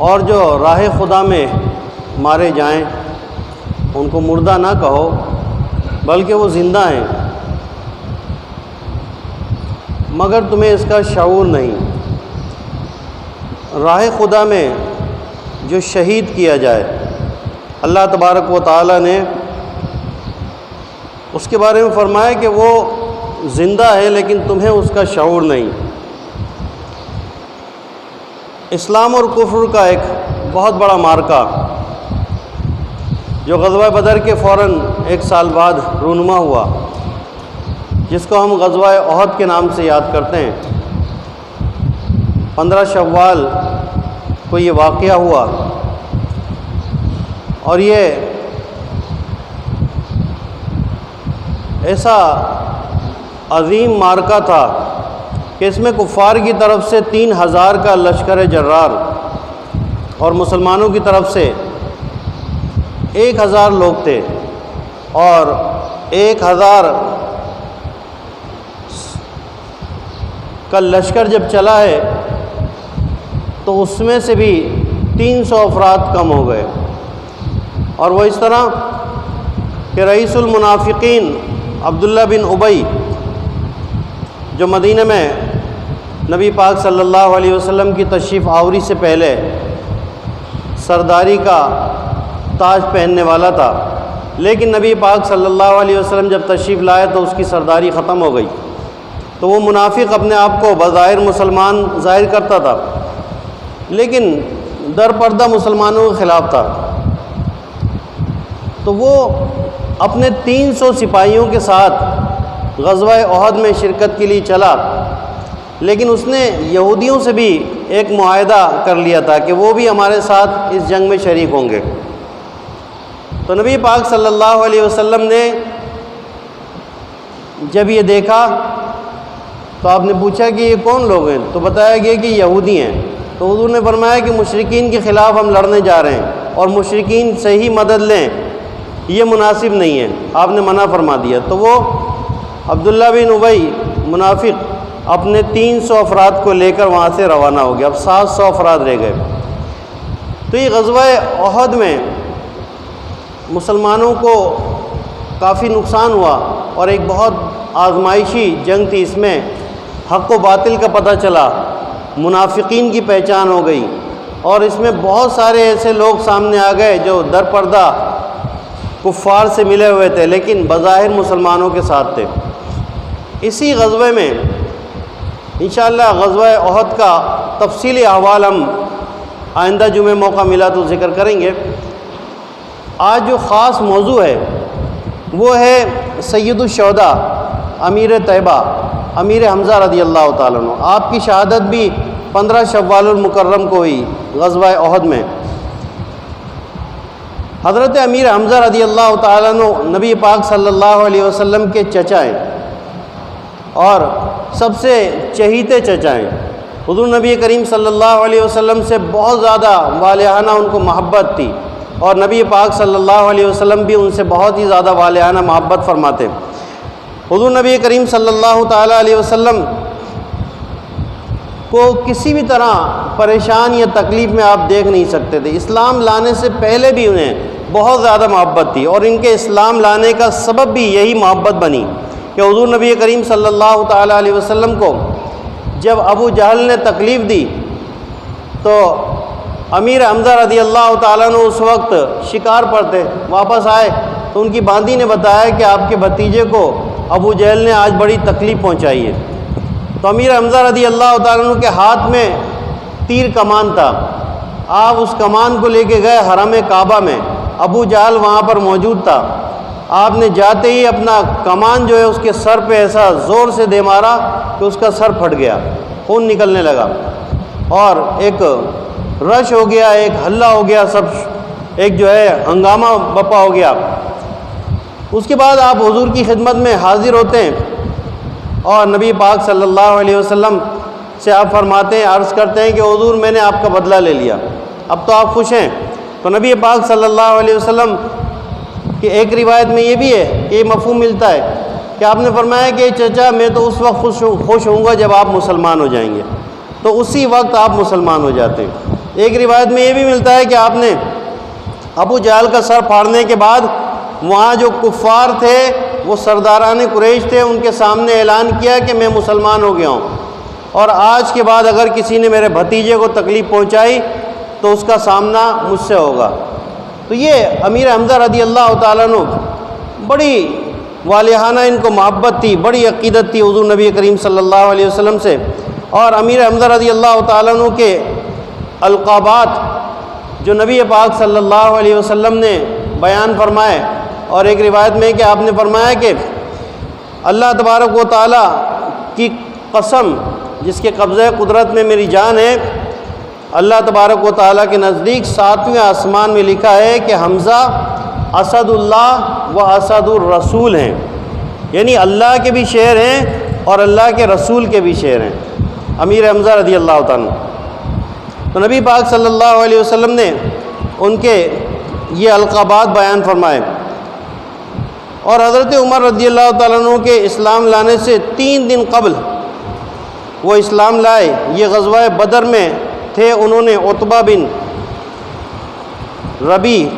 اور جو راہ خدا میں مارے جائیں ان کو مردہ نہ کہو بلکہ وہ زندہ ہیں، مگر تمہیں اس کا شعور نہیں۔ راہ خدا میں جو شہید کیا جائے، اللہ تبارک و تعالی نے اس کے بارے میں فرمایا کہ وہ زندہ ہے لیکن تمہیں اس کا شعور نہیں۔ اسلام اور کفر کا ایک بہت بڑا معرکہ جو غزوہ بدر کے فوراً 1 سال بعد رونما ہوا، جس کو ہم غزوہ احد کے نام سے یاد کرتے ہیں۔ 15 شوال کو یہ واقعہ ہوا اور یہ ایسا عظیم معرکہ تھا کہ اس میں کفار کی طرف سے 3000 کا لشکر جرار اور مسلمانوں کی طرف سے 1000 لوگ تھے، اور 1000 کا لشکر جب چلا ہے تو اس میں سے بھی 300 افراد کم ہو گئے، اور وہ اس طرح کہ رئیس المنافقین عبداللہ بن ابی، جو مدینہ میں نبی پاک صلی اللہ علیہ وسلم کی تشریف آوری سے پہلے سرداری کا تاج پہننے والا تھا، لیکن نبی پاک صلی اللہ علیہ وسلم جب تشریف لائے تو اس کی سرداری ختم ہو گئی، تو وہ منافق اپنے آپ کو بظاہر مسلمان ظاہر کرتا تھا لیکن در پردہ مسلمانوں کے خلاف تھا۔ تو وہ اپنے 300 سپاہیوں کے ساتھ غزوہ احد میں شرکت کے لیے چلا، لیکن اس نے یہودیوں سے بھی ایک معاہدہ کر لیا تھا کہ وہ بھی ہمارے ساتھ اس جنگ میں شریک ہوں گے۔ تو نبی پاک صلی اللہ علیہ وسلم نے جب یہ دیکھا تو آپ نے پوچھا کہ یہ کون لوگ ہیں؟ تو بتایا گیا کہ یہودی ہیں۔ تو حضور نے فرمایا کہ مشرکین کے خلاف ہم لڑنے جا رہے ہیں اور مشرکین سے ہی مدد لیں، یہ مناسب نہیں ہے، آپ نے منع فرما دیا۔ تو وہ عبداللہ بن ابی منافق اپنے 300 افراد کو لے کر وہاں سے روانہ ہو گیا، اب 700 افراد رہ گئے۔ تو یہ غزوہ احد میں مسلمانوں کو کافی نقصان ہوا اور ایک بہت آزمائشی جنگ تھی، اس میں حق و باطل کا پتہ چلا، منافقین کی پہچان ہو گئی، اور اس میں بہت سارے ایسے لوگ سامنے آ گئے جو در پردہ کفار سے ملے ہوئے تھے لیکن بظاہر مسلمانوں کے ساتھ تھے۔ اسی غزوے میں انشاءاللہ غزوہ احد کا تفصیلی احوال ہم آئندہ جمعہ موقع ملا تو ذکر کریں گے۔ آج جو خاص موضوع ہے وہ ہے سید الشہداء امیر طیبہ امیر حمزہ رضی اللہ تعالیٰ عنہ۔ آپ کی شہادت بھی 15 شوال المکرم کو ہوئی غزوہ احد میں۔ حضرت امیر حمزہ رضی اللہ تعالیٰ عنہ نبی پاک صلی اللہ علیہ وسلم کے چچا ہیں اور سب سے چہیتے چچا ہیں۔ حضور نبی کریم صلی اللہ علیہ وسلم سے بہت زیادہ والہانہ ان کو محبت تھی، اور نبی پاک صلی اللہ علیہ وسلم بھی ان سے بہت ہی زیادہ والہانہ محبت فرماتے۔ حضور نبی کریم صلی اللہ تعالیٰ علیہ وسلم کو کسی بھی طرح پریشان یا تکلیف میں آپ دیکھ نہیں سکتے تھے۔ اسلام لانے سے پہلے بھی انہیں بہت زیادہ محبت تھی، اور ان کے اسلام لانے کا سبب بھی یہی محبت بنی کہ حضور نبی کریم صلی اللہ تعالیٰ علیہ وسلم کو جب ابو جہل نے تکلیف دی تو امیر حمزہ رضی اللہ تعالیٰ عنہ اس وقت شکار پر تھے، واپس آئے تو ان کی باندی نے بتایا کہ آپ کے بھتیجے کو ابو جہل نے آج بڑی تکلیف پہنچائی ہے۔ تو امیر حمزہ رضی اللہ تعالیٰ عنہ کے ہاتھ میں تیر کمان تھا، آپ اس کمان کو لے کے گئے حرم کعبہ میں، ابو جہل وہاں پر موجود تھا، آپ نے جاتے ہی اپنا کمان جو ہے اس کے سر پہ ایسا زور سے دے مارا کہ اس کا سر پھٹ گیا، خون نکلنے لگا اور ایک رش ہو گیا، ایک ہلہ ہو گیا، سب ایک جو ہے ہنگامہ بپا ہو گیا۔ اس کے بعد آپ حضور کی خدمت میں حاضر ہوتے ہیں اور نبی پاک صلی اللہ علیہ وسلم سے آپ فرماتے ہیں، عرض کرتے ہیں کہ حضور میں نے آپ کا بدلہ لے لیا، اب تو آپ خوش ہیں۔ تو نبی پاک صلی اللہ علیہ وسلم کی ایک روایت میں یہ بھی ہے کہ یہ مفہوم ملتا ہے کہ آپ نے فرمایا کہ چچا میں تو اس وقت خوش ہوں گا جب آپ مسلمان ہو جائیں گے، تو اسی وقت آپ مسلمان ہو جاتے ہیں۔ ایک روایت میں یہ بھی ملتا ہے کہ آپ نے ابو جہل کا سر پھاڑنے کے بعد وہاں جو کفار تھے وہ سرداران قریش تھے، ان کے سامنے اعلان کیا کہ میں مسلمان ہو گیا ہوں، اور آج کے بعد اگر کسی نے میرے بھتیجے کو تکلیف پہنچائی تو اس کا سامنا مجھ سے ہوگا۔ تو یہ امیر حمزہ رضی اللہ تعالیٰ عنہ بڑی والہانہ ان کو محبت تھی، بڑی عقیدت تھی حضور نبی کریم صلی اللہ علیہ وسلم سے۔ اور امیر حمزہ رضی اللہ تعالیٰ عنہ کے القابات جو نبی پاک صلی اللہ علیہ وسلم نے بیان فرمائے، اور ایک روایت میں کہ آپ نے فرمایا کہ اللہ تبارک و تعالیٰ کی قسم جس کے قبضہ قدرت میں میری جان ہے، اللہ تبارک و تعالیٰ کے نزدیک 7ویں آسمان میں لکھا ہے کہ حمزہ اسد اللہ و اسد الرسول ہیں، یعنی اللہ کے بھی شعر ہیں اور اللہ کے رسول کے بھی شعر ہیں امیر حمزہ رضی اللہ تعالیٰ۔ تو نبی پاک صلی اللہ علیہ وسلم نے ان کے یہ القابات بیان فرمائے، اور حضرت عمر رضی اللہ تعالیٰ عنہ کے اسلام لانے سے 3 دن قبل وہ اسلام لائے۔ یہ غزوہ بدر میں تھے، انہوں نے عتبہ بن ربی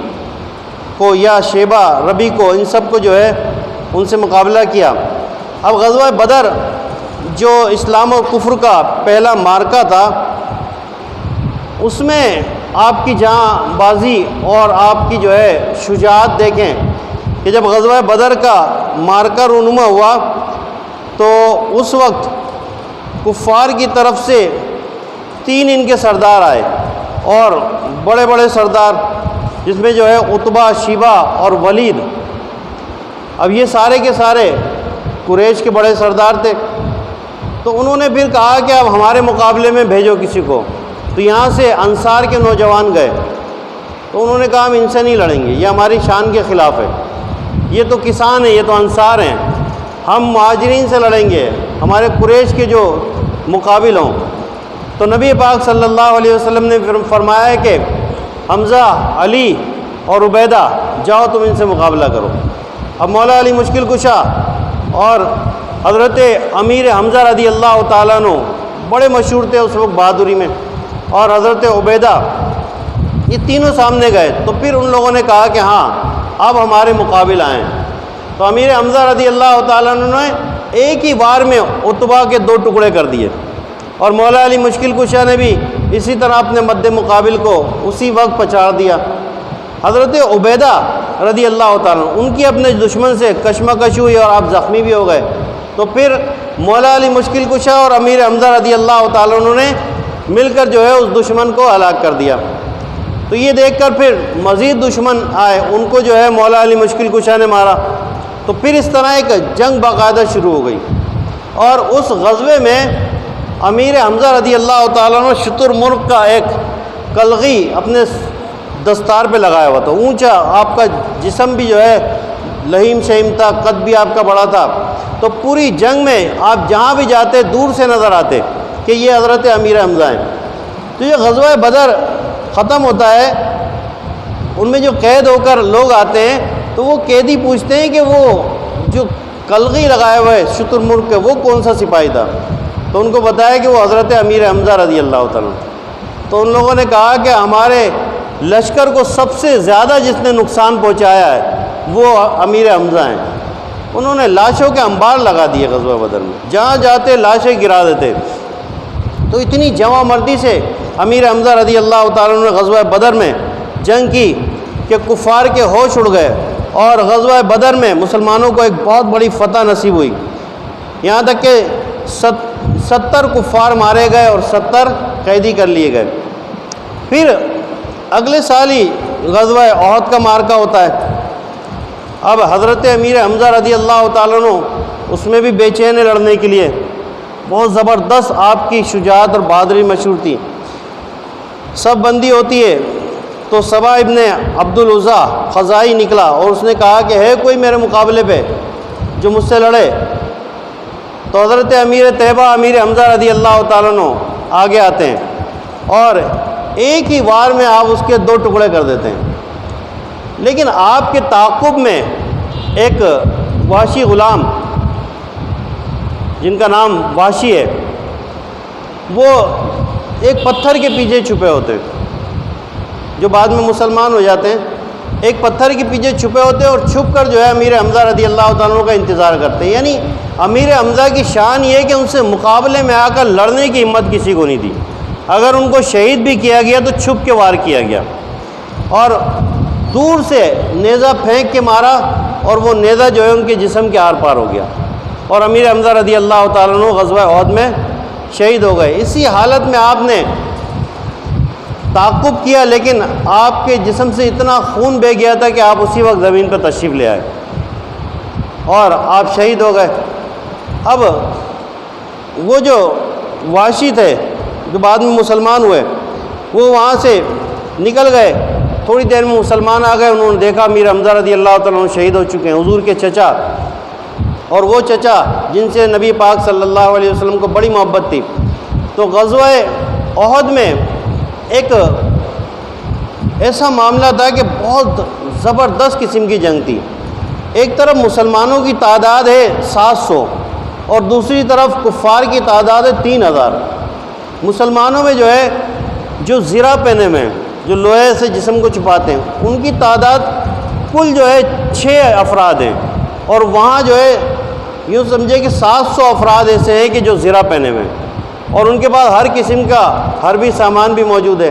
کو یا شیبہ ربی کو، ان سب کو جو ہے ان سے مقابلہ کیا۔ اب غزوہ بدر جو اسلام و کفر کا پہلا مارکہ تھا، اس میں آپ کی جہاں بازی اور آپ کی جو ہے شجاعت دیکھیں کہ جب غزوہ بدر کا مارکہ رونما ہوا تو اس وقت کفار کی طرف سے 3 ان کے سردار آئے، اور بڑے بڑے سردار، جس میں جو ہے عتبہ، شیبہ اور ولید۔ اب یہ سارے کے سارے قریش کے بڑے سردار تھے، تو انہوں نے پھر کہا کہ اب ہمارے مقابلے میں بھیجو کسی کو۔ تو یہاں سے انصار کے نوجوان گئے، تو انہوں نے کہا ہم ان سے نہیں لڑیں گے، یہ ہماری شان کے خلاف ہے، یہ تو کسان ہیں، یہ تو انصار ہیں، ہم مہاجرین سے لڑیں گے، ہمارے قریش کے جو مقابل ہوں۔ تو نبی پاک صلی اللہ علیہ وسلم نے فرمایا کہ حمزہ، علی اور عبیدہ جاؤ تم ان سے مقابلہ کرو۔ اب مولا علی مشکل کشا اور حضرت امیر حمزہ رضی اللہ تعالیٰ عنہ بڑے مشہور تھے اس وقت بہادری میں، اور حضرت عبیدہ، یہ تینوں سامنے گئے۔ تو پھر ان لوگوں نے کہا کہ ہاں اب ہمارے مقابل آئیں۔ تو امیر حمزہ رضی اللہ تعالیٰ عنہ نے ایک ہی بار میں عتبہ کے 2 ٹکڑے کر دیے، اور مولا علی مشکل کشا نے بھی اسی طرح اپنے مد مقابل کو اسی وقت پچاڑ دیا۔ حضرت عبیدہ رضی اللہ تعالیٰ عنہ، ان کی اپنے دشمن سے کشمکش ہوئی اور آپ زخمی بھی ہو گئے۔ تو پھر مولا علی مشکل کشا اور امیر حمزہ رضی اللہ تعالیٰ عنہ نے مل کر جو ہے اس دشمن کو ہلاک کر دیا۔ تو یہ دیکھ کر پھر مزید دشمن آئے، ان کو جو ہے مولا علی مشکل کشا نے مارا۔ تو پھر اس طرح ایک جنگ باقاعدہ شروع ہو گئی، اور اس غزوے میں امیر حمزہ رضی اللہ تعالیٰ عنہ شتر مرغ کا ایک کلغی اپنے دستار پہ لگایا ہوا تھا، اونچا، آپ کا جسم بھی جو ہے لہیم شہیم تھا، قد بھی آپ کا بڑا تھا۔ تو پوری جنگ میں آپ جہاں بھی جاتے دور سے نظر آتے کہ یہ حضرت امیر حمزہ ہیں۔ تو یہ غزوہ بدر ختم ہوتا ہے، ان میں جو قید ہو کر لوگ آتے ہیں تو وہ قیدی پوچھتے ہیں کہ وہ جو کلغی لگائے ہوئے شتر مرغ کے وہ کون سا سپاہی تھا؟ تو ان کو بتایا کہ وہ حضرت امیر حمزہ رضی اللہ تعالیٰ۔ تو ان لوگوں نے کہا کہ ہمارے لشکر کو سب سے زیادہ جس نے نقصان پہنچایا ہے وہ امیر حمزہ ہیں۔ انہوں نے لاشوں کے انبار لگا دیے غزوہ بدر میں، جہاں جاتے لاشیں گرا دیتے۔ تو اتنی جواں مردی سے امیر حمزہ رضی اللہ تعالیٰ نے غزوہ بدر میں جنگ کی کہ کفار کے ہوش اڑ گئے، اور غزوہ بدر میں مسلمانوں کو ایک بہت بڑی فتح نصیب ہوئی، یہاں تک کہ 70 کفار مارے گئے اور 70 قیدی کر لیے گئے۔ پھر اگلے سال ہی غزوہ احد کا مارکہ ہوتا ہے۔ اب حضرت امیر حمزہ رضی اللہ تعالیٰ عنہ اس میں بھی بے چین ہے لڑنے کے لیے، بہت زبردست آپ کی شجاعت اور بہادری مشہور تھی۔ سب بندی ہوتی ہے تو سبا ابن عبد العزا خزائی نکلا، اور اس نے کہا کہ ہے کوئی میرے مقابلے پہ جو مجھ سے لڑے؟ تو حضرت امیر طیبہ امیر حمزہ رضی اللہ تعالیٰ عنہ آگے آتے ہیں، اور ایک ہی وار میں آپ اس کے 2 ٹکڑے کر دیتے ہیں۔ لیکن آپ کے تعاقب میں ایک وحشی غلام جن کا نام وحشی ہے، وہ ایک پتھر کے پیچھے چھپے ہوتے، جو بعد میں مسلمان ہو جاتے ہیں، ایک پتھر کے پیچھے چھپے ہوتے ہیں اور چھپ کر جو ہے امیر حمزہ رضی اللہ تعالیٰ عنہ کا انتظار کرتے ہیں۔ یعنی امیر حمزہ کی شان یہ ہے کہ ان سے مقابلے میں آ کر لڑنے کی ہمت کسی کو نہیں دی، اگر ان کو شہید بھی کیا گیا تو چھپ کے وار کیا گیا، اور دور سے نیزہ پھینک کے مارا اور وہ نیزہ جو ہے ان کے جسم کے آر پار ہو گیا، اور امیر حمزہ رضی اللہ تعالیٰ عنہ غزوہ احد میں شہید ہو گئے۔ اسی حالت میں آپ نے تعاقب کیا، لیکن آپ کے جسم سے اتنا خون بہہ گیا تھا کہ آپ اسی وقت زمین پہ تشریف لے آئے اور آپ شہید ہو گئے۔ اب وہ جو وحشی تھے جو بعد میں مسلمان ہوئے، وہ وہاں سے نکل گئے، تھوڑی دیر میں مسلمان آ گئے، انہوں نے دیکھا امیر حمزہ رضی اللہ تعالیٰ عنہ شہید ہو چکے ہیں، حضور کے چچا، اور وہ چچا جن سے نبی پاک صلی اللہ علیہ وسلم کو بڑی محبت تھی۔ تو غزوہ احد میں ایک ایسا معاملہ تھا کہ بہت زبردست قسم کی جنگ تھی۔ ایک طرف مسلمانوں کی تعداد ہے 700 اور دوسری طرف کفار کی تعداد ہے 3000۔ مسلمانوں میں جو ہے جو زرہ پہنے میں جو لوہے سے جسم کو چھپاتے ہیں ان کی تعداد کل جو ہے 6 افراد ہیں، اور وہاں جو ہے یوں سمجھے کہ 700 افراد ایسے ہیں کہ جو زرہ پہنے میں، اور ان کے پاس ہر قسم کا حربی سامان بھی موجود ہے۔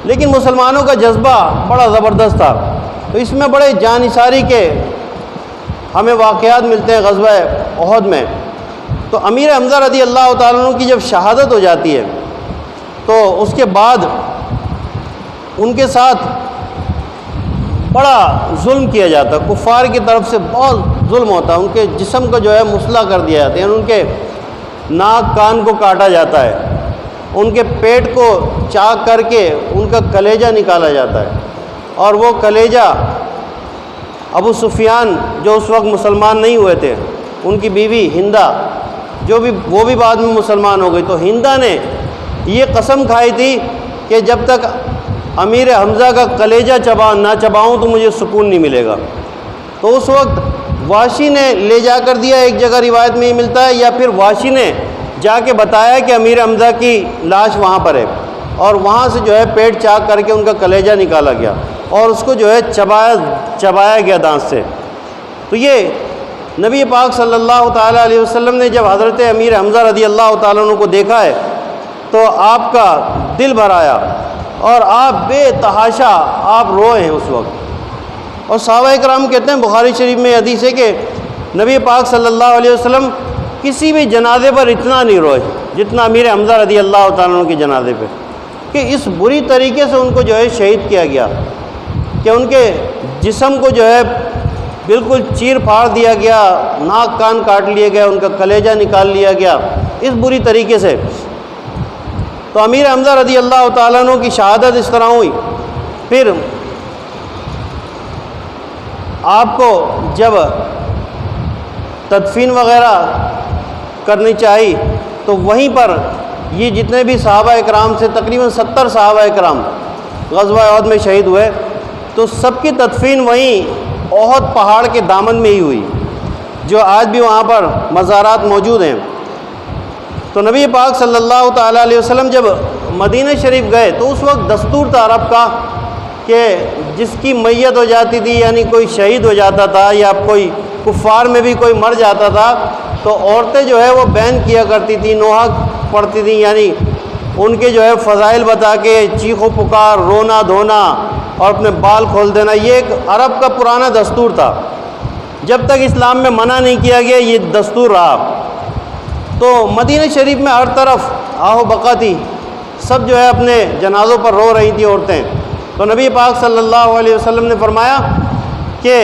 لیکن مسلمانوں کا جذبہ بڑا زبردست تھا، تو اس میں بڑے جانثاری کے ہمیں واقعات ملتے ہیں غزوہ احد میں۔ تو امیر حمزہ رضی اللہ تعالیٰ عنہ کی جب شہادت ہو جاتی ہے تو اس کے بعد ان کے ساتھ بڑا ظلم کیا جاتا ہے، کفار کی طرف سے بہت ظلم ہوتا ہے، ان کے جسم کو جو ہے مسلح کر دیا جاتا ہے، یعنی ان کے ناک کان کو کاٹا جاتا ہے، ان کے پیٹ کو چاک کر کے ان کا کلیجہ نکالا جاتا ہے، اور وہ کلیجہ ابو سفیان جو اس وقت مسلمان نہیں ہوئے تھے، ان کی بیوی ہندہ وہ بھی بعد میں مسلمان ہو گئی، تو ہندہ نے یہ قسم کھائی تھی کہ جب تک امیر حمزہ کا کلیجہ نہ چباؤں تو مجھے سکون نہیں ملے گا۔ تو اس وقت واشی نے لے جا کر دیا، ایک جگہ روایت میں یہ ملتا ہے، یا پھر واشی نے جا کے بتایا کہ امیر حمزہ کی لاش وہاں پر ہے، اور وہاں سے جو ہے پیٹ چاک کر کے ان کا کلیجہ نکالا گیا اور اس کو جو ہے چبایا گیا دانت سے۔ تو یہ نبی پاک صلی اللہ تعالیٰ علیہ وسلم نے جب حضرت امیر حمزہ رضی اللہ تعالیٰ عنہ کو دیکھا ہے تو آپ کا دل بھر آیا اور آپ بے تحاشا آپ روئے ہیں اس وقت۔ اور صحابہ کرام کہتے ہیں، بخاری شریف میں حدیث ہے کہ نبی پاک صلی اللہ علیہ وسلم کسی بھی جنازے پر اتنا نہیں روئے جتنا امیر حمزہ رضی اللہ تعالیٰ عنہ کے جنازے پہ، کہ اس بری طریقے سے ان کو جو ہے شہید کیا گیا کہ ان کے جسم کو جو ہے بالکل چیر پھاڑ دیا گیا، ناک کان کاٹ لیے گئے، ان کا کلیجہ نکال لیا گیا اس بری طریقے سے۔ تو امیر حمزہ رضی اللہ تعالیٰ عنہ کی شہادت اس طرح ہوئی۔ پھر آپ کو جب تدفین وغیرہ کرنی چاہیے تو وہیں پر یہ جتنے بھی صحابہ اکرام سے تقریباً 70 صحابہ اکرام غزوہ احد میں شہید ہوئے، تو سب کی تدفین وہیں احد پہاڑ کے دامن میں ہی ہوئی، جو آج بھی وہاں پر مزارات موجود ہیں۔ تو نبی پاک صلی اللہ تعالیٰ علیہ وسلم جب مدینہ شریف گئے تو اس وقت دستور تھا عرب کا کہ جس کی میت ہو جاتی تھی، یعنی کوئی شہید ہو جاتا تھا یا کوئی کفار میں بھی کوئی مر جاتا تھا، تو عورتیں جو ہے وہ بیان کیا کرتی تھیں، نوحہ پڑھتی تھیں، یعنی ان کے جو ہے فضائل بتا کے چیخ و پکار، رونا دھونا اور اپنے بال کھول دینا، یہ ایک عرب کا پرانا دستور تھا۔ جب تک اسلام میں منع نہیں کیا گیا یہ دستور رہا۔ تو مدینہ شریف میں ہر طرف آہ و بقا تھی، سب جو ہے اپنے جنازوں پر رو رہی تھیں عورتیں۔ تو نبی پاک صلی اللہ علیہ وسلم نے فرمایا کہ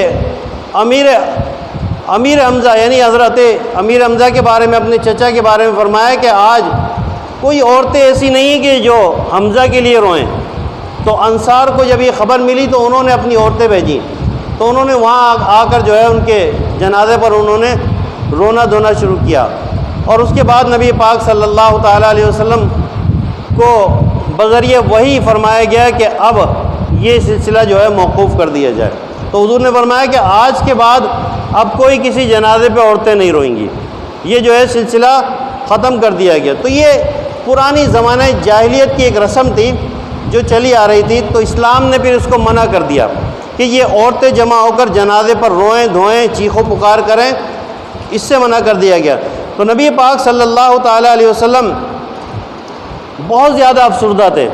امیر حمزہ یعنی حضرت امیر حمزہ کے بارے میں، اپنے چچا کے بارے میں فرمایا کہ آج کوئی عورتیں ایسی نہیں ہیں کہ جو حمزہ کے لیے روئیں۔ تو انصار کو جب یہ خبر ملی تو انہوں نے اپنی عورتیں بھیجیں، تو انہوں نے وہاں آ کر جو ہے ان کے جنازے پر انہوں نے رونا دھونا شروع کیا۔ اور اس کے بعد نبی پاک صلی اللہ تعالیٰ علیہ وسلم کو بذریعہ وحی فرمایا گیا کہ اب یہ سلسلہ جو ہے موقوف کر دیا جائے۔ تو حضور نے فرمایا کہ آج کے بعد اب کوئی کسی جنازے پہ عورتیں نہیں روئیں گی، یہ جو ہے سلسلہ ختم کر دیا گیا۔ تو یہ پرانی زمانہ جاہلیت کی ایک رسم تھی جو چلی آ رہی تھی، تو اسلام نے پھر اس کو منع کر دیا کہ یہ عورتیں جمع ہو کر جنازے پر روئیں دھوئیں چیخ و پکار کریں، اس سے منع کر دیا گیا۔ تو نبی پاک صلی اللہ تعالیٰ علیہ وسلم بہت زیادہ افسردہ تھے،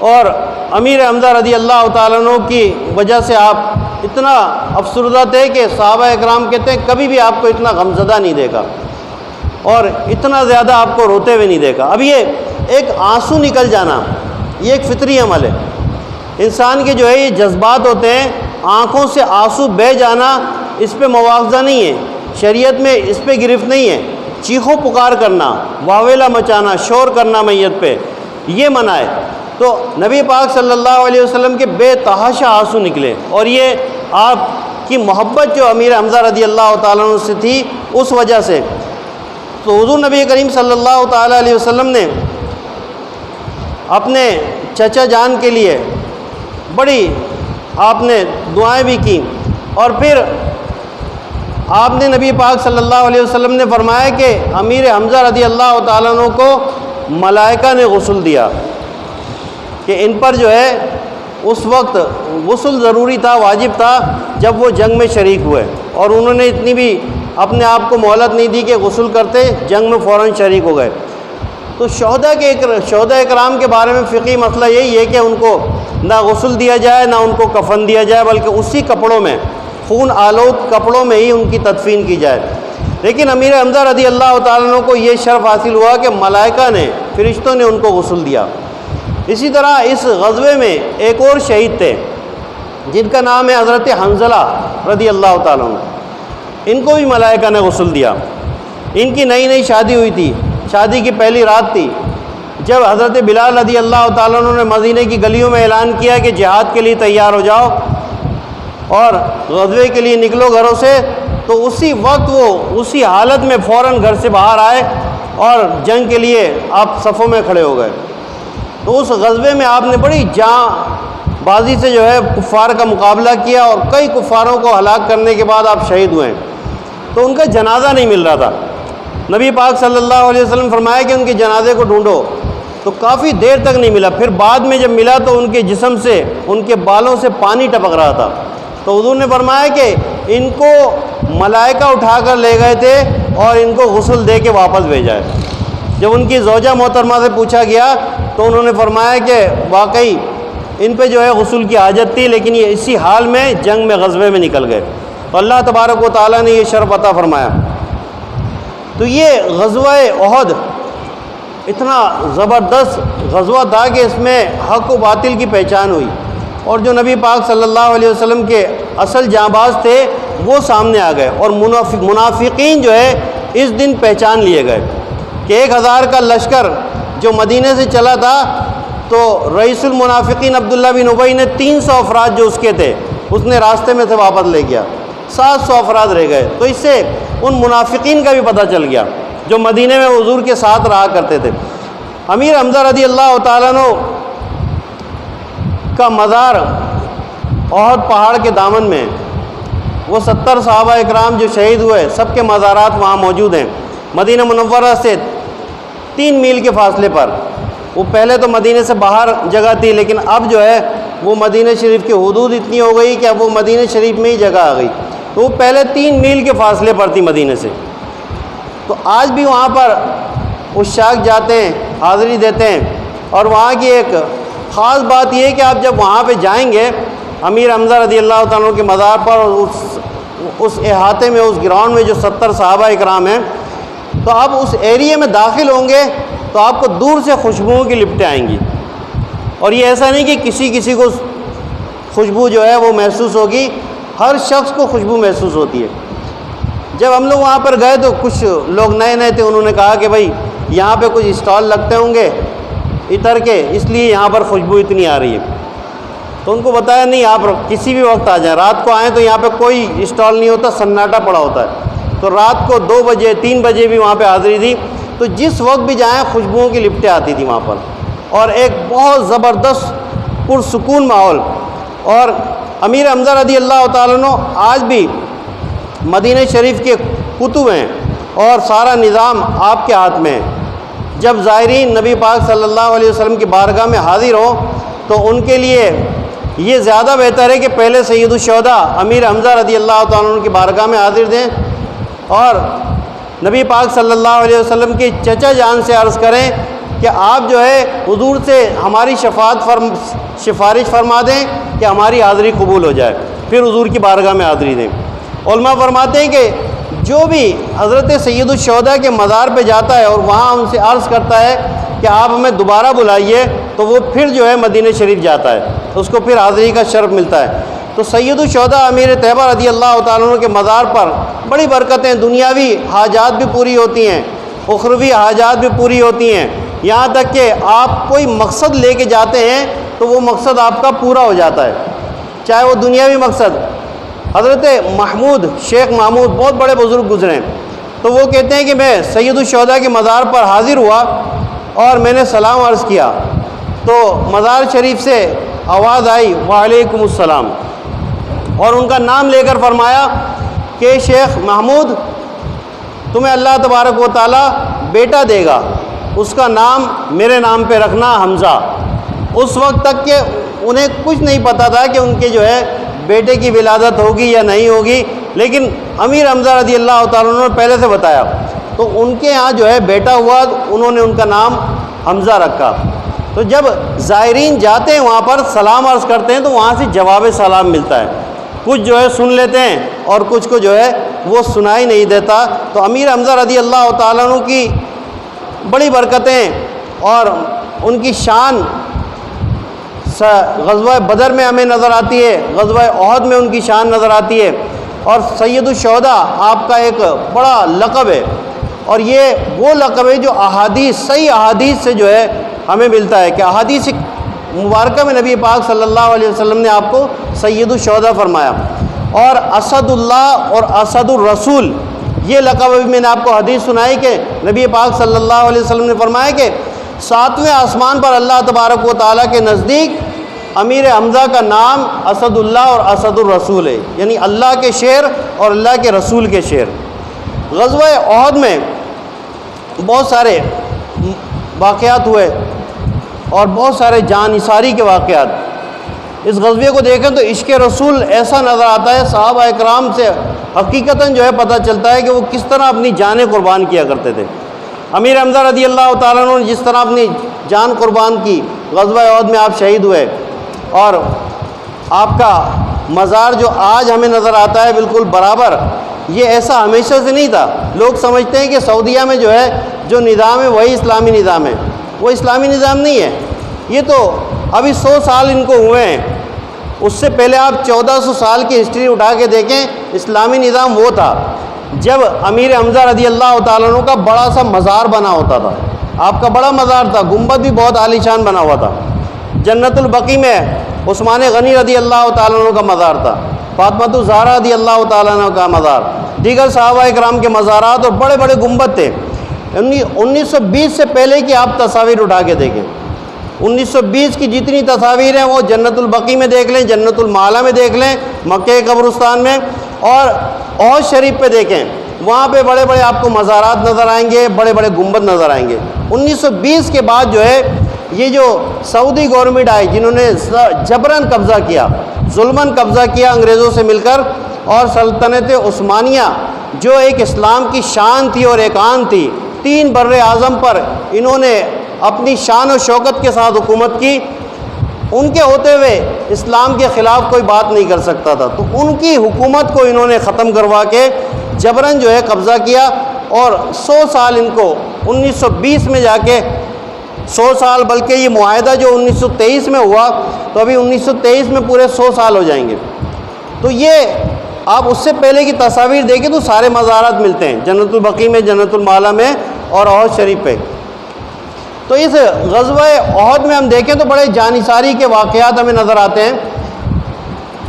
اور امیر حمزہ رضی اللہ تعالیٰ عنہ کی وجہ سے آپ اتنا افسردہ تھے کہ صحابہ اکرام کہتے ہیں کبھی بھی آپ کو اتنا غمزدہ نہیں دیکھا اور اتنا زیادہ آپ کو روتے ہوئے نہیں دیکھا۔ اب یہ ایک آنسو نکل جانا، یہ ایک فطری عمل ہے، انسان کے جو ہے یہ جذبات ہوتے ہیں، آنکھوں سے آنسو بہہ جانا، اس پہ مواخذہ نہیں ہے، شریعت میں اس پہ گرفت نہیں ہے۔ چیخو پکار کرنا، واویلا مچانا، شور کرنا میت پہ، یہ منع ہے۔ تو نبی پاک صلی اللہ علیہ وسلم کے بے تحاشا آنسو نکلے، اور یہ آپ کی محبت جو امیر حمزہ رضی اللہ تعالیٰ عنہ سے تھی اس وجہ سے۔ تو حضور نبی کریم صلی اللہ تعالیٰ علیہ وسلم نے اپنے چچا جان کے لیے بڑی آپ نے دعائیں بھی کی، اور پھر آپ نے نبی پاک صلی اللہ علیہ وسلم نے فرمایا کہ امیر حمزہ رضی اللہ تعالیٰ عنہ کو ملائکہ نے غسل دیا، کہ ان پر جو ہے اس وقت غسل ضروری تھا، واجب تھا جب وہ جنگ میں شریک ہوئے، اور انہوں نے اتنی بھی اپنے آپ کو مہلت نہیں دی کہ غسل کرتے، جنگ میں فوراً شریک ہو گئے۔ تو شہداء اکرام کے بارے میں فقہی مسئلہ یہی ہے کہ ان کو نہ غسل دیا جائے نہ ان کو کفن دیا جائے، بلکہ اسی کپڑوں میں، خون آلود کپڑوں میں ہی ان کی تدفین کی جائے۔ لیکن امیر حمزہ رضی اللہ تعالیٰ عنہ کو یہ شرف حاصل ہوا کہ ملائکہ نے، فرشتوں نے ان کو غسل دیا۔ اسی طرح اس غزوے میں ایک اور شہید تھے جن کا نام ہے حضرت حنظلہ رضی اللہ تعالیٰ عنہ، ان کو بھی ملائکہ نے غسل دیا۔ ان کی نئی نئی شادی ہوئی تھی، شادی کی پہلی رات تھی، جب حضرت بلال رضی اللہ تعالیٰ عنہ نے مدینے کی گلیوں میں اعلان کیا کہ جہاد کے لیے تیار ہو جاؤ اور غزوے کے لیے نکلو گھروں سے، تو اسی وقت وہ اسی حالت میں فوراً گھر سے باہر آئے اور جنگ کے لیے آپ صفوں میں کھڑے ہو گئے۔ تو اس غزوے میں آپ نے بڑی جاں بازی سے جو ہے کفار کا مقابلہ کیا، اور کئی کفاروں کو ہلاک کرنے کے بعد آپ شہید ہوئے۔ تو ان کا جنازہ نہیں مل رہا تھا، نبی پاک صلی اللہ علیہ وسلم فرمایا کہ ان کے جنازے کو ڈھونڈو، تو کافی دیر تک نہیں ملا۔ پھر بعد میں جب ملا تو ان کے جسم سے، ان کے بالوں سے پانی ٹپک رہا تھا۔ تو حضور نے فرمایا کہ ان کو ملائکہ اٹھا کر لے گئے تھے اور ان کو غسل دے کے واپس بھیجا ہے۔ جب ان کی زوجہ محترمہ سے پوچھا گیا تو انہوں نے فرمایا کہ واقعی ان پہ جو ہے غسل کی حاجت تھی، لیکن یہ اسی حال میں جنگ میں غزوے میں نکل گئے، تو اللہ تبارک و تعالیٰ نے یہ شرف عطا فرمایا۔ تو یہ غزوہ احد اتنا زبردست غزوہ تھا کہ اس میں حق و باطل کی پہچان ہوئی، اور جو نبی پاک صلی اللہ علیہ وسلم کے اصل جانباز تھے وہ سامنے آ گئے، اور منافقین جو ہے اس دن پہچان لیے گئے کہ 1000 کا لشکر جو مدینے سے چلا تھا، تو رئیس المنافقین عبداللہ بن ابی نے 300 افراد جو اس کے تھے اس نے راستے میں سے واپس لے گیا، 700 افراد رہ گئے۔ تو اس سے ان منافقین کا بھی پتہ چل گیا جو مدینے میں حضور کے ساتھ رہا کرتے تھے۔ امیر حمزہ رضی اللہ تعالیٰ عنہ کا مزار احد پہاڑ کے دامن میں، وہ 70 صحابہ اکرام جو شہید ہوئے سب کے مزارات وہاں موجود ہیں، مدینہ منورہ سے 3 میل کے فاصلے پر۔ وہ پہلے تو مدینہ سے باہر جگہ تھی، لیکن اب جو ہے وہ مدینہ شریف کی حدود اتنی ہو گئی کہ اب وہ مدینہ شریف میں ہی جگہ آ گئی، تو وہ پہلے 3 میل کے فاصلے پر تھی مدینہ سے۔ تو آج بھی وہاں پر عشاق جاتے ہیں، حاضری دیتے ہیں، اور وہاں کی ایک خاص بات یہ ہے کہ آپ جب وہاں پہ جائیں گے امیر حمزہ رضی اللہ تعالیٰ عنہ کے مزار پر، اور اس احاطے میں، اس گراؤنڈ میں جو 70 صحابہ اکرام ہیں، تو آپ اس ایریے میں داخل ہوں گے تو آپ کو دور سے خوشبوؤں کی لپٹیں آئیں گی، اور یہ ایسا نہیں کہ کسی کو خوشبو جو ہے وہ محسوس ہوگی، ہر شخص کو خوشبو محسوس ہوتی ہے۔ جب ہم لوگ وہاں پر گئے تو کچھ لوگ نئے تھے، انہوں نے کہا کہ بھائی یہاں پہ کچھ اسٹال لگتے ہوں گے عطر کے، اس لیے یہاں پر خوشبو اتنی آ رہی ہے۔ تو ان کو بتایا نہیں، آپ کسی بھی وقت آ جائیں، رات کو آئیں تو یہاں پہ کوئی اسٹال نہیں ہوتا، سناٹا پڑا ہوتا ہے۔ تو رات کو 2 بجے 3 بجے بھی وہاں پہ حاضری تھی، تو جس وقت بھی جائیں خوشبوؤں کی لپٹیں آتی تھی وہاں پر، اور ایک بہت زبردست پرسکون ماحول۔ اور امیر حمزہ رضی اللہ تعالیٰ عنہ آج بھی مدینہ شریف کے کتب ہیں اور سارا نظام آپ کے ہاتھ میں ہے۔ جب زائرین نبی پاک صلی اللہ علیہ وسلم کی بارگاہ میں حاضر ہوں تو ان کے لیے یہ زیادہ بہتر ہے کہ پہلے سید الشہداء امیر حمزہ رضی اللہ تعالیٰ عنہ کی بارگاہ میں حاضر دیں اور نبی پاک صلی اللہ علیہ وسلم کی چچا جان سے عرض کریں کہ آپ جو ہے حضور سے ہماری سفارش فرما دیں کہ ہماری حاضری قبول ہو جائے، پھر حضور کی بارگاہ میں حاضری دیں۔ علماء فرماتے ہیں کہ جو بھی حضرت سید الشہداء کے مزار پہ جاتا ہے اور وہاں ان سے عرض کرتا ہے کہ آپ ہمیں دوبارہ بلائیے، تو وہ پھر جو ہے مدینہ شریف جاتا ہے، اس کو پھر حاضری کا شرف ملتا ہے۔ تو سید الشہداء امیر طیبہ رضی اللہ تعالیٰ عنہ کے مزار پر بڑی برکتیں، دنیاوی حاجات بھی پوری ہوتی ہیں، اخروی حاجات بھی پوری ہوتی ہیں، یہاں تک کہ آپ کوئی مقصد لے کے جاتے ہیں تو وہ مقصد آپ کا پورا ہو جاتا ہے، چاہے وہ دنیاوی مقصد۔ حضرت محمود شیخ محمود بہت بڑے بزرگ گزرے ہیں، تو وہ کہتے ہیں کہ میں سید الشہداء کے مزار پر حاضر ہوا اور میں نے سلام عرض کیا تو مزار شریف سے آواز آئی وعلیکم السلام، اور ان کا نام لے کر فرمایا کہ شیخ محمود تمہیں اللہ تبارک و تعالیٰ بیٹا دے گا، اس کا نام میرے نام پہ رکھنا حمزہ۔ اس وقت تک کہ انہیں کچھ نہیں پتہ تھا کہ ان کے جو ہے بیٹے کی ولادت ہوگی یا نہیں ہوگی، لیکن امیر حمزہ رضی اللہ تعالیٰ عنہ نے پہلے سے بتایا، تو ان کے ہاں جو ہے بیٹا ہوا، انہوں نے ان کا نام حمزہ رکھا۔ تو جب زائرین جاتے ہیں وہاں پر سلام عرض کرتے ہیں تو وہاں سے جواب سلام ملتا ہے، کچھ جو ہے سن لیتے ہیں اور کچھ کو جو ہے وہ سنائی نہیں دیتا۔ تو امیر حمزہ رضی اللہ تعالیٰ عنہ کی بڑی برکتیں اور ان کی شان غزوہ بدر میں ہمیں نظر آتی ہے، غزوہ احد میں ان کی شان نظر آتی ہے، اور سید الشہداء آپ کا ایک بڑا لقب ہے، اور یہ وہ لقب ہے جو احادیث صحیح احادیث سے جو ہے ہمیں ملتا ہے کہ احادیث مبارکہ میں نبی پاک صلی اللہ علیہ وسلم نے آپ کو سید الشہداء فرمایا۔ اور اسد اللہ اور اسد الرسول یہ لقب بھی میں نے آپ کو حدیث سنائی کہ نبی پاک صلی اللہ علیہ وسلم نے فرمایا کہ 7ویں آسمان پر اللہ تبارک و تعالیٰ کے نزدیک امیر حمزہ کا نام اسد اللہ اور اسد الرسول ہے، یعنی اللہ کے شیر اور اللہ کے رسول کے شیر۔ غزوہ احد میں بہت سارے واقعات ہوئے اور بہت سارے جان نثاری کے واقعات۔ اس غزوے کو دیکھیں تو عشق رسول ایسا نظر آتا ہے، صحابہ اکرام سے حقیقتاً جو ہے پتہ چلتا ہے کہ وہ کس طرح اپنی جانیں قربان کیا کرتے تھے۔ امیر حمزہ رضی اللہ تعالیٰ عنہ نے جس طرح اپنی جان قربان کی، غزوہ احد میں آپ شہید ہوئے، اور آپ کا مزار جو آج ہمیں نظر آتا ہے بالکل برابر، یہ ایسا ہمیشہ سے نہیں تھا۔ لوگ سمجھتے ہیں کہ سعودیہ میں جو ہے جو نظام ہے وہی اسلامی نظام ہے، وہ اسلامی نظام نہیں ہے۔ یہ تو ابھی 100 سال ان کو ہوئے ہیں، اس سے پہلے آپ 1400 سال کی ہسٹری اٹھا کے دیکھیں، اسلامی نظام وہ تھا جب امیر حمزہ رضی اللہ تعالیٰ عنہ کا بڑا سا مزار بنا ہوتا تھا۔ آپ کا بڑا مزار تھا، گنبد بھی بہت عالی شان بنا ہوا تھا۔ جنت البقیع میں عثمان غنی رضی اللہ تعالیٰ عنہ کا مزار تھا، فاطمہ الزہرا رضی اللہ تعالیٰ عنہ کا مزار، دیگر صحابہ اکرام کے مزارات اور بڑے بڑے گنبد تھے۔ 1920 سے پہلے کی آپ تصاویر اٹھا کے دیکھیں، 1920 کی جتنی تصاویر ہیں وہ جنت البقیع میں دیکھ لیں، جنت المعلا میں دیکھ لیں، مکہ قبرستان میں، اور احد شریف پہ دیکھیں، وہاں پہ بڑے بڑے آپ کو مزارات نظر آئیں گے، بڑے بڑے گنبد نظر آئیں گے۔ 1920 کے بعد جو ہے یہ جو سعودی گورنمنٹ آئی، جنہوں نے جبراً قبضہ کیا، ظلماً قبضہ کیا انگریزوں سے مل کر، اور سلطنت عثمانیہ جو ایک اسلام کی شان تھی اور ایک آن تھی، 3 بر اعظم پر انہوں نے اپنی شان و شوکت کے ساتھ حکومت کی، ان کے ہوتے ہوئے اسلام کے خلاف کوئی بات نہیں کر سکتا تھا، تو ان کی حکومت کو انہوں نے ختم کروا کے جبراً جو ہے قبضہ کیا، اور 100 سال ان کو 1920 میں جا کے 100 سال، بلکہ یہ معاہدہ جو 1923 میں ہوا، تو ابھی 1923 میں پورے 100 سال ہو جائیں گے۔ تو یہ آپ اس سے پہلے کی تصاویر دیکھیں تو سارے مزارات ملتے ہیں، جنت البقیع میں، جنت المعلا میں، اور احد شریف پہ۔ تو اس غزوہ احد میں ہم دیکھیں تو بڑے جانثاری کے واقعات ہمیں نظر آتے ہیں۔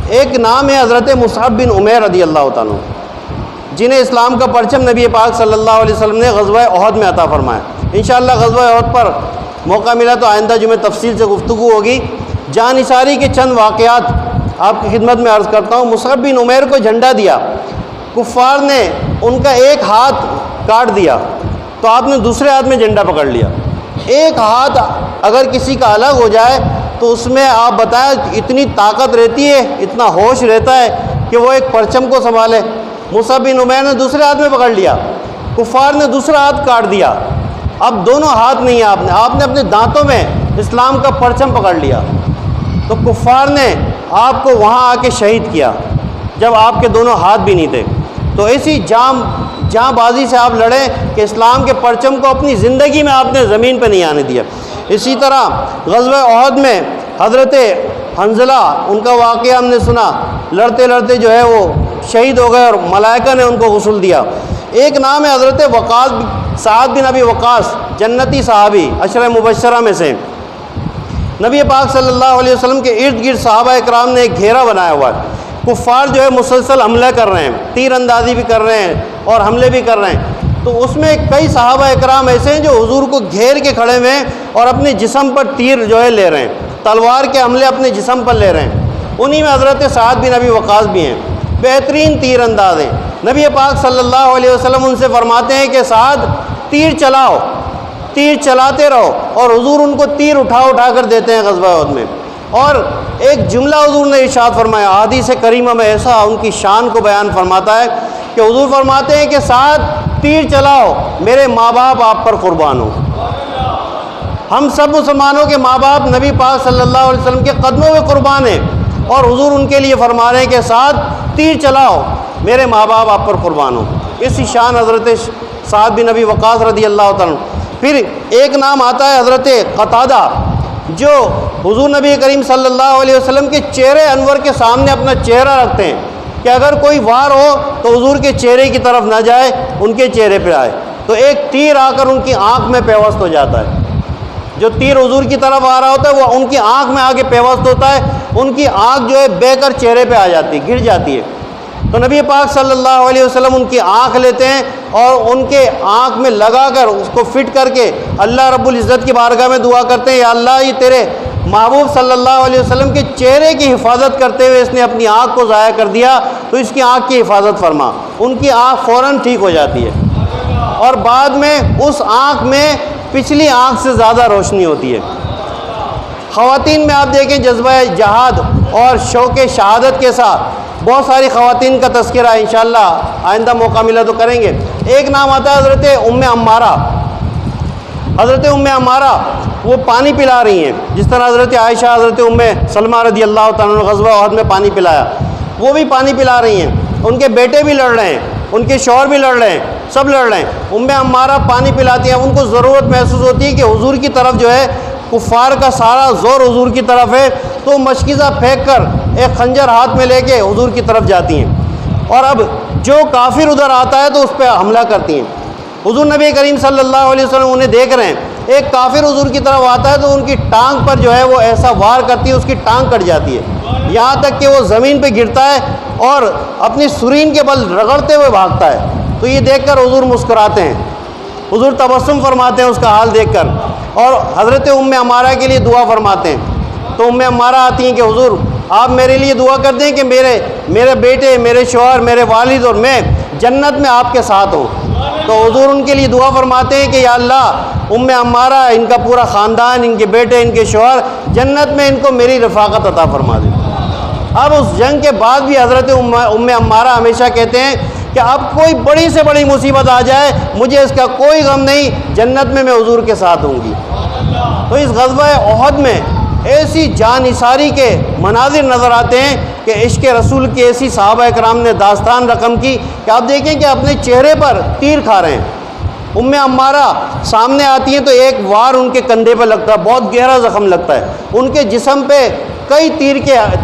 ایک نام ہے حضرت مصعب بن عمیر رضی اللہ تعالیٰ عنہ، جنہیں اسلام کا پرچم نبی پاک صلی اللہ علیہ وسلم نے غزوہ احد میں عطا فرمایا۔ انشاءاللہ غزوہ احد پر موقع ملا تو آئندہ جمعہ تفصیل سے گفتگو ہوگی۔ جانثاری کے چند واقعات آپ کی خدمت میں عرض کرتا ہوں۔ مصعب بن عمیر کو جھنڈا دیا، کفار نے ان کا ایک ہاتھ کاٹ دیا، تو آپ نے دوسرے ہاتھ میں جھنڈا پکڑ لیا۔ ایک ہاتھ اگر کسی کا الگ ہو جائے تو اس میں آپ بتائیں اتنی طاقت رہتی ہے، اتنا ہوش رہتا ہے کہ وہ ایک پرچم کو سنبھالے۔ مصعب بن عمیر نے دوسرے ہاتھ میں پکڑ لیا، کفار نے دوسرا ہاتھ کاٹ دیا، اب دونوں ہاتھ نہیں ہیں، آپ نے اپنے دانتوں میں اسلام کا پرچم پکڑ لیا، تو کفار نے آپ کو وہاں آ کے شہید کیا جب آپ کے دونوں ہاتھ بھی نہیں تھے۔ تو ایسی جاں بازی سے آپ لڑیں کہ اسلام کے پرچم کو اپنی زندگی میں آپ نے زمین پہ نہیں آنے دیا۔ اسی طرح غزوہ احد میں حضرت حنظلہ، ان کا واقعہ ہم نے سنا، لڑتے لڑتے جو ہے وہ شہید ہو گئے اور ملائکہ نے ان کو غسل دیا۔ ایک نام ہے حضرت وقاص، سعد بن ابی وقاص، جنتی صحابی، عشرہ مبشرہ میں سے۔ نبی پاک صلی اللہ علیہ وسلم کے ارد گرد صحابہ اکرام نے ایک گھیرا بنایا ہوا ہے، کفار جو ہے مسلسل حملہ کر رہے ہیں، تیر اندازی بھی کر رہے ہیں اور حملے بھی کر رہے ہیں۔ تو اس میں کئی صحابہ اکرام ایسے ہیں جو حضور کو گھیر کے کھڑے ہوئے ہیں اور اپنے جسم پر تیر جو ہے لے رہے ہیں، تلوار کے حملے اپنے جسم پر لے رہے ہیں۔ انہی میں حضرت سعد بن ابی وقاص بھی ہیں، بہترین تیر انداز ہیں۔ نبی پاک صلی اللہ علیہ وسلم ان سے فرماتے ہیں کہ سعد تیر چلاؤ، تیر چلاتے رہو، اور حضور ان کو تیر اٹھا اٹھا کر دیتے ہیں غزوہ احد میں۔ اور ایک جملہ حضور نے ارشاد فرمایا، حدیث کریمہ میں ایسا ان کی شان کو بیان فرماتا ہے کہ حضور فرماتے ہیں کہ سعد تیر چلاؤ، میرے ماں باپ آپ پر قربان ہو۔ ہم سب مسلمانوں کے ماں باپ نبی پاک صلی اللہ علیہ وسلم کے قدموں میں قربان ہیں، اور حضور ان کے لیے فرما رہے ہیں کہ سعد تیر چلاؤ، میرے ماں باپ آپ پر قربان ہو۔ اسی شان حضرت سعد بن ابی وقاص رضی اللہ تعالیٰ۔ پھر ایک نام آتا ہے حضرت قتادہ، جو حضور نبی کریم صلی اللہ علیہ وسلم کے چہرے انور کے سامنے اپنا چہرہ رکھتے ہیں کہ اگر کوئی وار ہو تو حضور کے چہرے کی طرف نہ جائے، ان کے چہرے پہ آئے، تو ایک تیر آ کر ان کی آنکھ میں پیوست ہو جاتا ہے۔ جو تیر حضور کی طرف آ رہا ہوتا ہے وہ ان کی آنکھ میں آ کے پیوست ہوتا ہے، ان کی آنکھ جو ہے بہہ کر چہرے پہ آ جاتی ہے، گر جاتی ہے۔ تو نبی پاک صلی اللہ علیہ وسلم ان کی آنکھ لیتے ہیں اور ان کے آنکھ میں لگا کر اس کو فٹ کر کے اللہ رب العزت کی بارگاہ میں دعا کرتے ہیں، یا اللہ یہ تیرے محبوب صلی اللہ علیہ وسلم کے چہرے کی حفاظت کرتے ہوئے اس نے اپنی آنکھ کو ضائع کر دیا، تو اس کی آنکھ کی حفاظت فرما۔ ان کی آنکھ فوراً ٹھیک ہو جاتی ہے، اور بعد میں اس آنکھ میں پچھلی آنکھ سے زیادہ روشنی ہوتی ہے۔ خواتین میں آپ دیکھیں جذبہ جہاد اور شوق شہادت کے ساتھ بہت ساری خواتین کا تذکرہ انشاءاللہ آئندہ موقع ملا تو کریں گے۔ ایک نام آتا ہے حضرت ام عمارہ۔ حضرت ام عمارہ وہ پانی پلا رہی ہیں، جس طرح حضرت عائشہ، حضرت ام سلمہ رضی اللہ تعالیٰ عنہ غزوہ احد میں پانی پلایا، وہ بھی پانی پلا رہی ہیں، ان کے بیٹے بھی لڑ رہے ہیں، ان کے شوہر بھی لڑ رہے ہیں، سب لڑ رہے ہیں۔ ام عمارہ پانی پلاتی ہیں، ان کو ضرورت محسوس ہوتی ہے کہ حضور کی طرف جو ہے کفار کا سارا زور حضور کی طرف ہے، تو مشکیزہ پھینک کر ایک خنجر ہاتھ میں لے کے حضور کی طرف جاتی ہیں، اور اب جو کافر ادھر آتا ہے تو اس پہ حملہ کرتی ہیں۔ حضور نبی کریم صلی اللہ علیہ وسلم انہیں دیکھ رہے ہیں، ایک کافر حضور کی طرف آتا ہے تو ان کی ٹانگ پر جو ہے وہ ایسا وار کرتی ہے، اس کی ٹانگ کٹ جاتی ہے، یہاں تک کہ وہ زمین پہ گرتا ہے اور اپنی سرین کے بل رگڑتے ہوئے بھاگتا ہے۔ تو یہ دیکھ کر حضور مسکراتے ہیں، حضور تبسم فرماتے ہیں اس کا حال دیکھ کر، اور حضرت ام عمارہ کے لیے دعا فرماتے ہیں۔ تو ام عمارہ آتی ہیں کہ حضور آپ میرے لیے دعا کر دیں کہ میرے بیٹے، میرے شوہر، میرے والد اور میں جنت میں آپ کے ساتھ ہوں۔ تو حضور ان کے لیے دعا فرماتے ہیں کہ یا اللہ ام عمارہ، ان کا پورا خاندان، ان کے بیٹے، ان کے شوہر جنت میں ان کو میری رفاقت عطا فرما دیں۔ اب اس جنگ کے بعد بھی حضرت ام عمارہ ہمیشہ کہتے ہیں کہ اب کوئی بڑی سے بڑی مصیبت آ جائے مجھے اس کا کوئی غم نہیں، جنت میں حضور کے ساتھ ہوں گی۔ تو اس غزوہ احد میں ایسی جان نثاری کے مناظر نظر آتے ہیں کہ عشق رسول کی ایسی صحابہ اکرام نے داستان رقم کی کہ آپ دیکھیں کہ اپنے چہرے پر تیر کھا رہے ہیں۔ ام عمارہ سامنے آتی ہیں تو ایک وار ان کے کندھے پہ لگتا ہے، بہت گہرا زخم لگتا ہے، ان کے جسم پہ کئی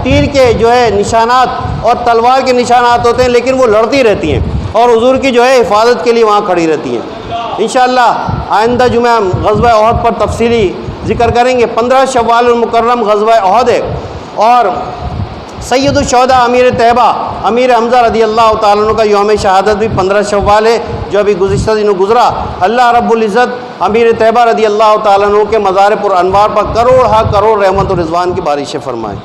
تیر کے جو ہے نشانات اور تلوار کے نشانات ہوتے ہیں، لیکن وہ لڑتی رہتی ہیں اور حضور کی جو ہے حفاظت کے لیے وہاں کھڑی رہتی ہیں۔ انشاءاللہ آئندہ جمعہ غزوہ احد پر تفصیلی ذکر کریں گے۔ 15 شوال المکرم غزوہ احد ہے، اور سید الشہداء امیر طیبہ امیر حمزہ رضی اللہ تعالیٰ عنہ کا یوم شہادت بھی 15 شوال ہے، جو ابھی گزشتہ دنوں گزرا۔ اللہ رب العزت امیر طیبہ رضی اللہ تعالیٰ عنہ کے مزار پر انوار پر کروڑ ہا کروڑ رحمت و رضوان کی بارشیں فرمائے۔